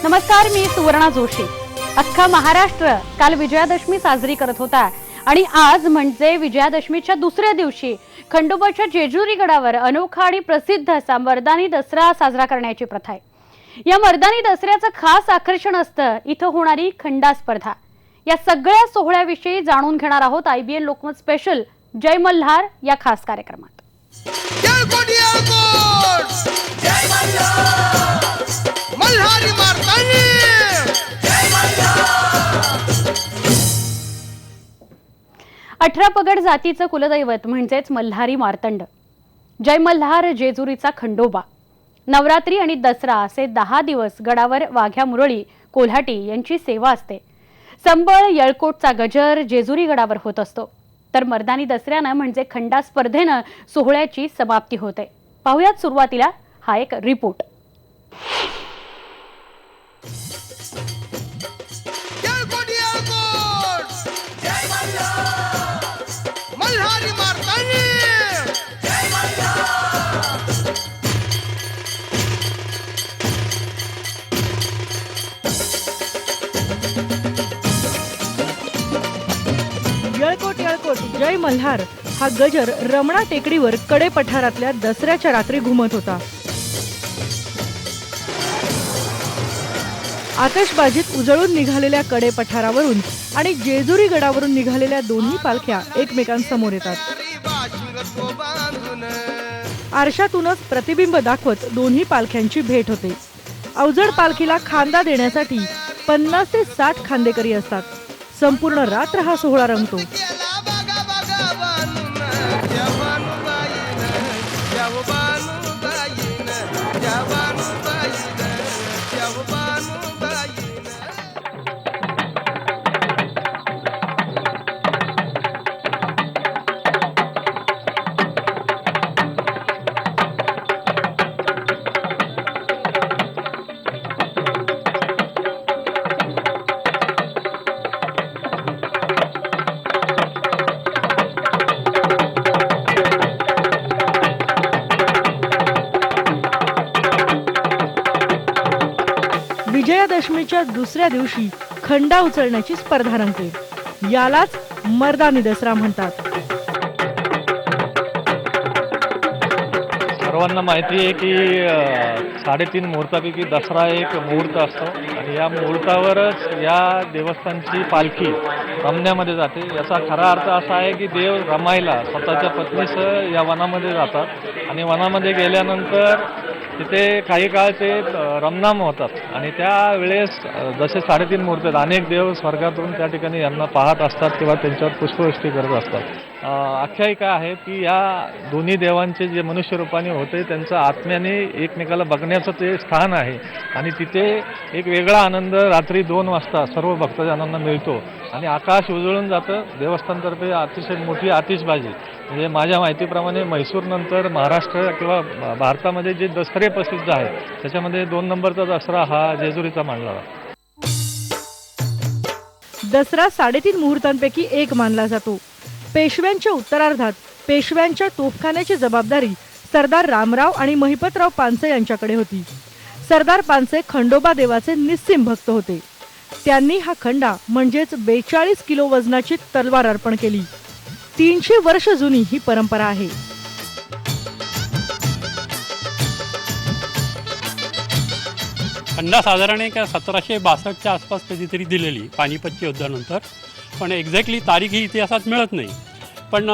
नमस्कार, मी सुवर्णा जोशी। अख्खा महाराष्ट्र काल विजयादशमी साजरी करत होता आणि आज म्हणजे विजयादशमीच्या दुसऱ्या दिवशी खंडोबाच्या जेजुरी गडावर अनोखा आणि प्रसिद्ध असा मर्दानी दसरा साजरा करण्याची प्रथा आहे। या मर्दानी दसऱ्याचं खास आकर्षण असतं इथं होणारी खंडा स्पर्धा। या सगळ्या सोहळ्याविषयी जाणून घेणार आहोत IBN लोकमत स्पेशल जय मल्हार या खास कार्यक्रमात। मल्हारी मारतानी 18 पगड जातीचं कुलदैवत म्हणजेच मल्हारी मार्तंड, जय मल्हार जेजुरीचा खंडोबा। नवरात्री आणि दसरा असे 10 दिवस गडावर वाघ्या मुरळी कोल्हाटी यांची सेवा असते। संबळ येळकोटचा गजर जेजुरी गडावर होत असतो, तर मर्दानी दसऱ्यानं म्हणजे खंडा स्पर्धेनं सोहळ्याची समाप्ती होते। पाहुयात सुरुवातीला हा एक रिपोर्ट। येळकोट येळकोट जय मल्हार हा गजर रमणा टेकडीवर कडे पठारातल्या दसऱ्याच्या रात्री घुमत होता। आकाशबाजीत उजळून निघालेल्या कडे पठारावरून आणि जेजुरी गडावरून निघालेल्या दोन्ही पालख्या एकमेकांसमोर येतात। आरशातूनच प्रतिबिंब दाखवत दोन्ही पालख्यांची भेट होते। अवजड पालखीला खांदा देण्यासाठी 50 ते 60 खांदेकरी असतात। संपूर्ण रात्र हा सोहळा रंगतो। विजयादशमीच्या दुसऱ्या दिवशी खंडा उचलण्याची स्पर्धा रंगते। यालाच मर्दानी दसरा म्हणतात। सर्वांना माहिती आहे की 3.5 मुहूर्तापैकी दसरा एक मुहूर्त असतो आणि या मुहूर्तावरच या देवस्थानची पालखी रमण्यामध्ये जाते। याचा खरा अर्थ असा आहे की देव रमायला स्वतःच्या पत्नीसह या वनामध्ये जातात आणि वनामध्ये गेल्यानंतर तिथे काही काळ ते रमनाम होतात आणि त्यावेळेस जसे 3.5 मुहूर्त अनेक देव स्वर्गातून त्या ठिकाणी यांना पाहत असतात किंवा त्यांच्यावर पुष्पवृष्टी करत असतात। आख्यायिका आहे की या दोन्ही देवांचे जे मनुष्य रूपाने होते त्यांचं आत्म्याने एकमेकाला बघण्याचं ते स्थान आहे आणि तिथे एक वेगळा आनंद रात्री 2 वाजता सर्व भक्तजनांना मिळतो आणि आकाश उजळून जातं। देवस्थानतर्फे अतिशय मोठी आतिषबाजी, म्हणजे माझ्या माहितीप्रमाणे म्हैसूर नंतर महाराष्ट्र किंवा भारतामध्ये जे दसरे प्रसिद्ध आहेत त्याच्यामध्ये 2 नंबरचा दसरा हा जेजुरीचा मानला जातो। दसरा 3.5 मुहूर्तांपैकी एक मानला जातो। पेशव्यांच्या उत्तरार्धात पेशव्यांच्या तोफखान्याची जबाबदारी सरदार रामराव आणि महिपतराव पानसे यांच्याकडे होती। सरदार पानसे खंडोबा देवाचे निस्सीम भक्त होते। त्यांनी हा खंडा म्हणजेच 42 किलो वजनाची तलवार अर्पण केली। 300 वर्ष जुनी ही परंपरा आहे। खंडा साधारण एक 1762च्या आसपास कधीतरी दिलेली पानिपतच्या युद्धानंतर, पण एक्झॅक्टली तारीख ही इतिहासात मिळत नाही। पण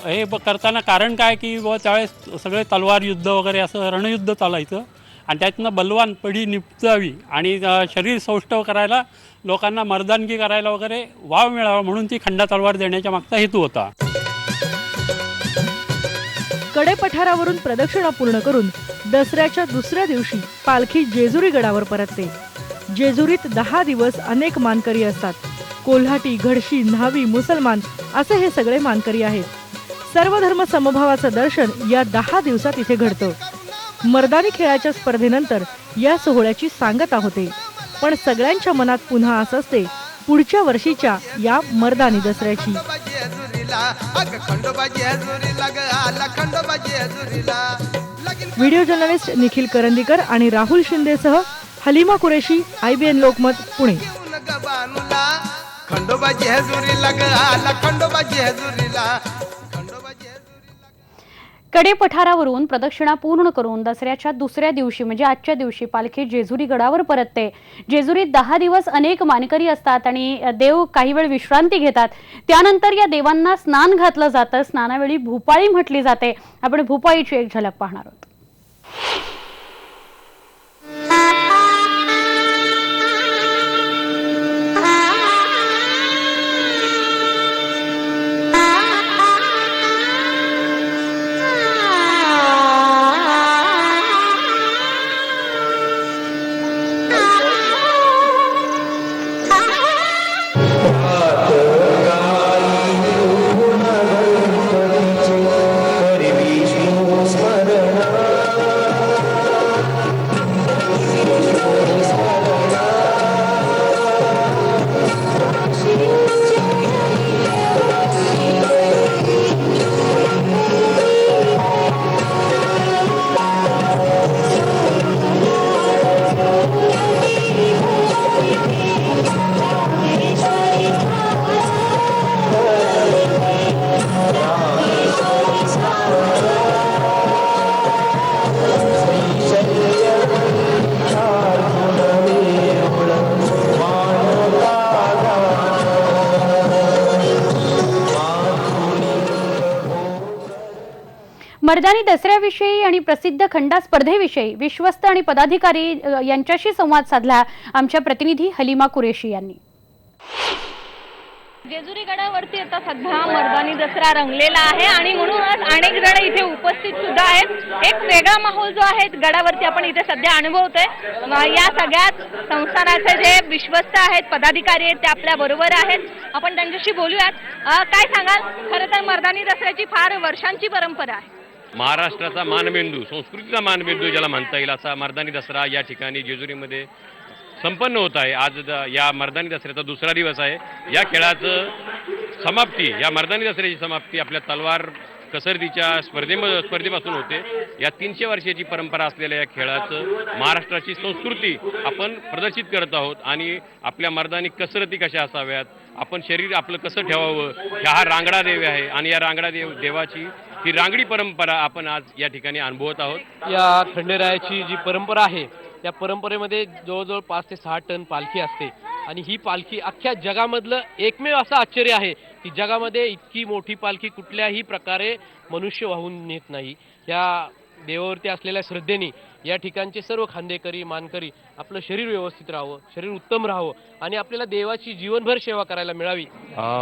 हे करताना कारण काय की त्यावेळेस सगळे तलवार युद्ध वगैरे असं रणयुद्ध चालायचं आणि त्यातनं बलवान पिढी निपजावी आणि शरीर सौष्ठव करायला, लोकांना मर्दानगी करायला वगैरे वाव मिळावा म्हणून ती खंडा तलवार देण्याच्या मागचा हेतू होता। कडे पठारावरून प्रदक्षिणा पूर्ण करून दसऱ्याच्या दुसऱ्या दिवशी पालखी जेजुरी गडावर परतते। जेजुरीत 10 दिवस अनेक मानकरी असतात। कोल्हाटी, घडशी, न्हावी, मुसलमान असे हे सगळे मानकरी आहेत। सर्व धर्म समभावाचं दर्शन या 10 दिवसात इथे घडतं। मर्दानी खेळाच्या स्पर्धेनंतर या सोहळ्याची सांगता होते, पण सगळ्यांच्या मनात पुन्हा आस असते पुढच्या वर्षीच्या या मर्दानी दसऱ्याची। व्हिडिओ जर्नलिस्ट निखिल करंदीकर आणि राहुल शिंदेसह हलीमा कुरेशी, IBN लोकमत, पुणे. खंडोबा जेजुरीला ग आला खंडोबा जेजुरीला खंडोबा जेजुरीला. कडे पठारावरून प्रदक्षिणा पूर्ण करून दसऱ्याच्या दुसऱ्या दिवशी म्हणजे आजच्या दिवशी पालखी जेजुरी गडावर परतते. जेजुरीत 10 दिवस अनेक मानकरी असतात आणि देव काही वेळ विश्रांती घेतात. त्यानंतर या देवांना स्नान घातलं जातं. स्नानावेळी भूपाळी म्हटली जाते. आपण भूपाळीची एक झलक पाहणार आहोत. मर्दानी दसऱ्याविषयी आणि प्रसिद्ध खंडा स्पर्धेविषयी विश्वस्त आणि पदाधिकारी यांच्याशी संवाद साधला आमच्या प्रतिनिधी हलीमा कुरेशी यांनी. जेजुरी गडावरती आता सध्या मर्दानी दसरा रंगलेला आहे आणि म्हणूनच अनेक जण इथे उपस्थित सुद्धा आहेत. एक वेगळा माहोल जो आहे गडावरती आपण इथे सध्या अनुभवतोय. या सगळ्याच संस्थानाचे जे विश्वस्त आहेत, पदाधिकारी आहेत, ते आपल्या बरोबर आहेत. आपण त्यांच्याशी बोलूयात. काय सांगाल? खरं तर मर्दानी दसऱ्याची फार वर्षांची परंपरा आहे. महाराष्ट्राचा मानबिंदू, संस्कृतीचा मानबिंदू ज्याला म्हणता येईल असा मर्दानी दसरा या ठिकाणी जेजुरीमध्ये संपन्न होत आहे. आज या मर्दानी दसऱ्याचा दुसरा दिवस आहे. या खेळाचं समाप्ती, या मर्दानी दसऱ्याची समाप्ती आपल्या तलवार कसरतीच्या स्पर्धेपासून होते. या 300 वर्षाची परंपरा असलेल्या या खेळाचं महाराष्ट्राची संस्कृती आपण प्रदर्शित करत आहोत आणि आपल्या मर्दानी कसरती कशा असाव्यात, आपण शरीर आपलं कसं ठेवावं, हा रांगडा देव आहे आणि या रांगडा देवाची ही रांगडी परंपरा आपण आज या ठिकाणी अनुभवत आहोत. या खंडेरायाची जी परंपरा आहे त्या परंपरेमध्ये जवळजवळ 5 ते 6 टन पालखी असते आणि ही पालखी अख्ख्या जगामधलं एकमेव असं आश्चर्य आहे की जगामध्ये इतकी मोठी पालखी कुठल्याही प्रकारे मनुष्य वाहून नेत नाही. या देवावरती असलेल्या श्रद्धेने या ठिकाणचे सर्व खांदेकरी, मानकरी आपलं शरीर व्यवस्थित राहावं, शरीर उत्तम राहावं आणि आपल्याला देवाची जीवनभर सेवा करायला मिळावी.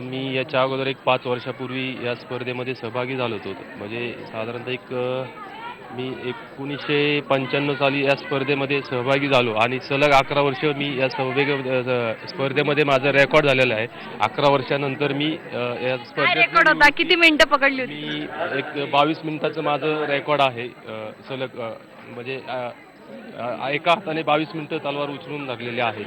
मी याच्या अगोदर एक 5 वर्षापूर्वी या स्पर्धेमध्ये सहभागी झालो होतो. म्हणजे साधारणतः मी 1995 साली या स्पर्धेमध्ये सहभागी झालो आणि सलग 11 वर्ष मी या स्पर्धेमध्ये माझा रेकॉर्ड झालेला आहे. 11 वर्षानंतर मी या रेकॉर्ड होता? किती मिनिटं पकडली होती? मी एक 22 मिनिटाचं माझं रेकॉर्ड आहे. सलग म्हणजे एका हाताने 22 मिनिटं तलवार उचलून लागलेले आहे.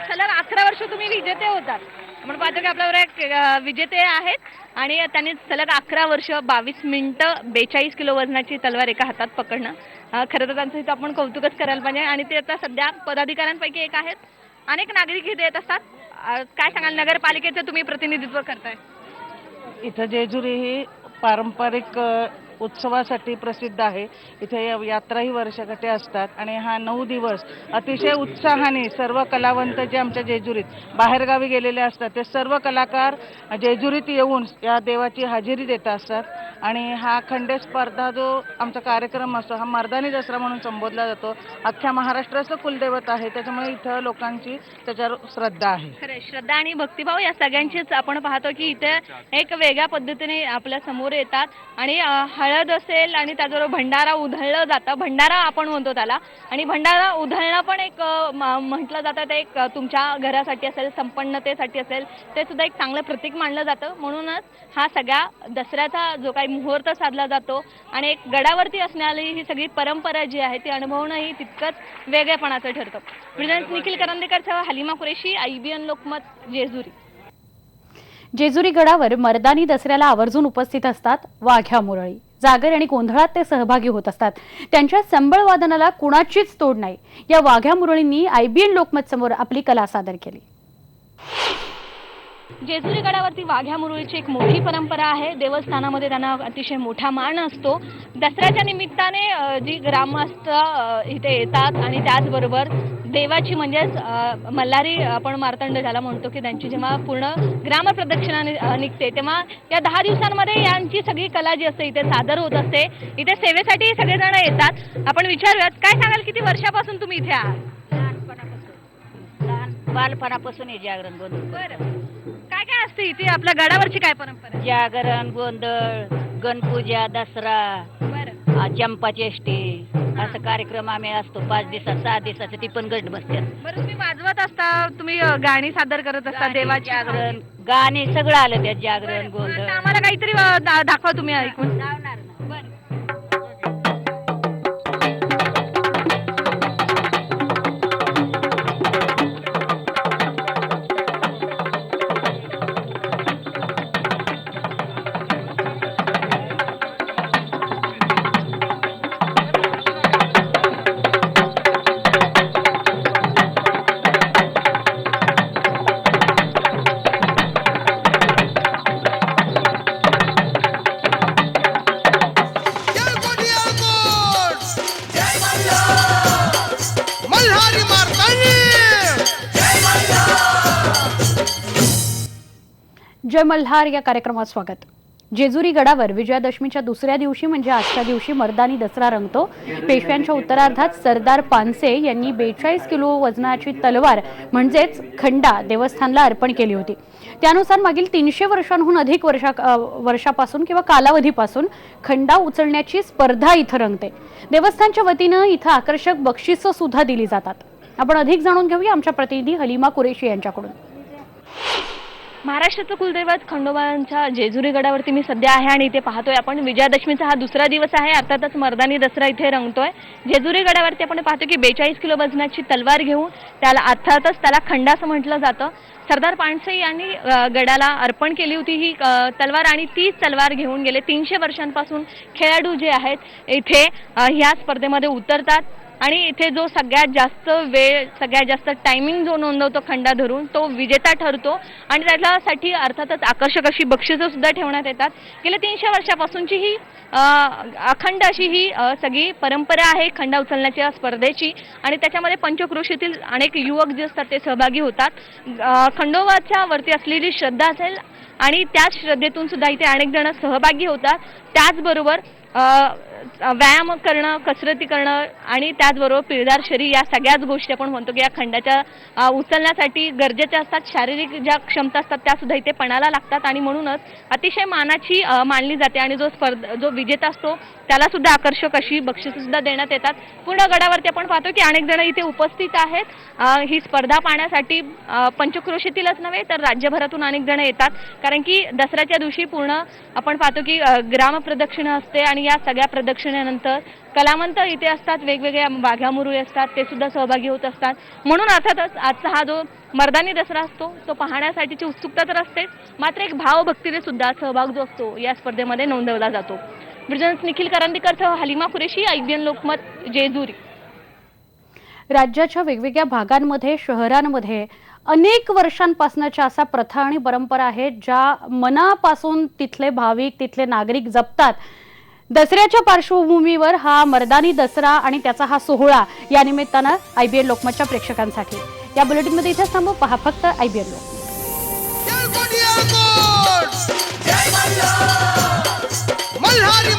सलग 11 वर्ष तुम्ही विजेते होतात. आपण पाहतो की आपल्यावर एक विजेते आहेत आणि त्यांनी सलग 11 वर्ष 22 मिनिटं 42 किलो वजनाची तलवार एका हातात पकडणं. खरं तर त्यांचं इथं आपण कौतुकच करायला पाहिजे आणि ते आता सध्या पदाधिकाऱ्यांपैकी एक आहेत. अनेक नागरिक इथे येत असतात. काय सांगाल, नगरपालिकेचं तुम्ही प्रतिनिधित्व करताय? इथं जेजुरी ही पारंपरिक उत्सवासाठी प्रसिद्ध आहे. इथे यात्राही वर्षाकाठी असतात आणि हा 9 दिवस अतिशय उत्साहाने सर्व कलावंत जे आमच्या जेजुरीत बाहेरगावी गेलेले असतात ते सर्व कलाकार जेजुरीत येऊन या देवाची हजेरी देत असतात. आणि हा खंडे स्पर्धा जो आमचा कार्यक्रम असतो हा मर्दानी दसरा म्हणून संबोधला जातो. अख्ख्या महाराष्ट्राचं कुलदैवत आहे, त्याच्यामुळे इथं लोकांची त्याच्यावर श्रद्धा आहे. खरं, श्रद्धा आणि भक्तिभाव या सगळ्यांचीच आपण पाहतो की इथे एक वेगळ्या पद्धतीने आपल्या समोर येतात आणि हळद असेल आणि त्याचबरोबर भंडारा उधळलं जातं. भंडारा आपण म्हणतो त्याला, आणि भंडारा उधळणं पण एक म्हटलं जातं ते एक तुमच्या घरासाठी असेल, संपन्नतेसाठी असेल, ते सुद्धा एक चांगलं प्रतीक मानलं जातं. म्हणूनच हा सगळ्या दसऱ्याचा जो काही मुहूर्त साधला जातो आणि एक गडावरती असणारी ही सगळी परंपरा जी आहे ती अनुभवणंही तितकंच वेगळेपणाचं ठरतं. प्रेझेंट निखिल करंदेकरसह हलीमा कुरेशी, IBN लोकमत, जेजुरी. जेजुरी गडावर मर्दानी दसऱ्याला आवर्जून उपस्थित असतात वाघ्या मुरळी. जागर आणि गोंधळात ते सहभागी होत असतात. त्यांच्या संबळ वादनाला कुणाचीच तोड नाही. या वाघ्या मुरळींनी IBN लोकमत समोर आपली कला सादर केली. जेजुरी गडावरती वाघ्या मुरळीची एक मोठी परंपरा आहे. देवस्थानामध्ये त्यांना अतिशय मोठा मान असतो. दसऱ्याच्या निमित्ताने जी ग्रामस्थ इथे येतात आणि त्याचबरोबर देवाची मल्हारी आपण मार्तंड ज्याला म्हणतो की त्यांची जेव्हा पूर्ण ग्रामप्रदक्षिणा निघते तेव्हा या 10 दिवसांमध्ये यांची सगळी कला जी असते इथे सादर होत असते. इथे सेवेसाठी सगळेजण येतात. आपण विचारूयात, काय सांगाल किती वर्षापासून तुम्ही इथे आहात? बालपणापासून हे जागरण गोंधळ. बरं, काय काय असते इथे आपल्या गडावरची काय परंपरा आहे? जागरण गोंधळ, गणपूजा, दसरा, बरं चंपाचेष्टी असं कार्यक्रम आम्ही असतो. 5 दिवसात 6 दिवसाचं ती पण गट बसतात. बरं, तुम्ही वाजवत असता, तुम्ही गाणी सादर करत असता, देवाची जागरण गाणे सगळं आलं त्यात. जागरण गोंधळ आता आम्हाला काहीतरी दाखवा तुम्ही ऐकून. जय गोंदियाकोट, मल्हारी मार्तंड, जय मल्हार या कार्यक्रमात स्वागत. जेजुरी गडावर विजयादशमीच्या दुसऱ्या दिवशी म्हणजे आजच्या दिवशी मर्दानी दसरा रंगतो. पेशव्यांच्या उत्तरार्धात सरदार पानसे यांनी 42 किलो वजनाची तलवार म्हणजेच खंडा देवस्थानला अर्पण केली होती. त्यानुसार मागील 300 वर्षांहून अधिक वर्षापासून किंवा कालावधीपासून खंडा उचलण्याची स्पर्धा इथं रंगते. देवस्थानच्या वतीनं इथं आकर्षक बक्षिसं सुद्धा दिली जातात. आपण अधिक जाणून घेऊया आमच्या प्रतिनिधी हलिमा कुरेशी यांच्याकडून. महाराष्ट्राचं कुलदैवत खंडोबांच्या जेजुरी गडावरती मी सध्या आहे आणि इथे पाहतोय आपण विजयादशमीचा हा दुसरा दिवस आहे. अर्थातच मर्दानी दसरा इथे रंगतोय. जेजुरी गडावरती आपण पाहतो की 42 किलो वजनाची तलवार घेऊन त्याला खंडा असं म्हटलं जातं. सरदार पानसे यांनी गडाला अर्पण केली होती ही तलवार आणि तीच तलवार घेऊन गेले 300 वर्षांपासून खेळाडू जे आहेत इथे ह्या स्पर्धेमध्ये उतरतात आणि इथे जो सगळ्यात जास्त वेळ सगळ्यात जास्त टायमिंग जो नोंदवतो खंडा धरून तो विजेता ठरतो आणि त्याच्यासाठी अर्थातच आकर्षक अशी बक्षिसं सुद्धा ठेवण्यात येतात. गेल्या 300 वर्षापासूनची ही अखंड अशी ही सगळी परंपरा आहे खंडा उचलण्याच्या स्पर्धेची आणि त्याच्यामध्ये पंचक्रोशीतील अनेक युवक जे असतात ते सहभागी होतात. खंडोबाच्या वरती असलेली श्रद्धा असेल आणि त्याच श्रद्धेतून सुद्धा इथे अनेक जण सहभागी होतात. त्याचबरोबर व्यायाम करणं, कसरती करणं आणि त्याचबरोबर पिळदार शरीर या सगळ्याच गोष्टी आपण म्हणतो की या खंडाच्या उचलण्यासाठी गरजेच्या असतात. शारीरिक ज्या क्षमता असतात त्या सुद्धा इथे पणाला लागतात आणि म्हणूनच अतिशय मानाची मानली जाते आणि जो विजेता असतो त्याला सुद्धा आकर्षक अशी बक्षिसं सुद्धा देण्यात येतात. पूर्ण गडावरती आपण पाहतो की अनेक जण इथे उपस्थित आहेत. ही स्पर्धा पाहण्यासाठी पंचक्रोशीतीलच नव्हे तर राज्यभरातून अनेक जण येतात कारण की दसऱ्याच्या दिवशी पूर्ण आपण पाहतो की ग्रामप्रदक्षिणा असते आणि या सगळ्या प्रदक्षिणेनंतर कलावंत इथे असतात, वेगवेगळ्या वाघ्या मुरळी असतात, ते सुद्धा सहभागी होत असतात. म्हणून अर्थातच आजचा हा जो मर्दानी दसरा असतो तो पाहण्यासाठीची उत्सुकता तर असतेच, मात्र एक भावभक्तीने सुद्धा सहभाग जो असतो या स्पर्धेमध्ये नोंदवला जातो. ब्रिजन्स निखिल करंदीकरसह हलिमा कुरेशी, IBN लोकमत, जेजुरी. राज्याच्या वेगवेगळ्या भागांमध्ये शहरांमध्ये अनेक वर्षांपासूनच्या असा प्रथा आणि परंपरा आहेत ज्या मनापासून तिथले भाविक तिथले नागरिक जपतात. दसऱ्याच्या पार्श्वभूमीवर हा मर्दानी दसरा आणि त्याचा हा सोहळा या निमित्तानं IBN लोकमतच्या प्रेक्षकांसाठी. या बुलेटिनमध्ये इथेच थांबू. पहा फक्त IBN लोकमत. जय गोंदियाकोट, मल्हारी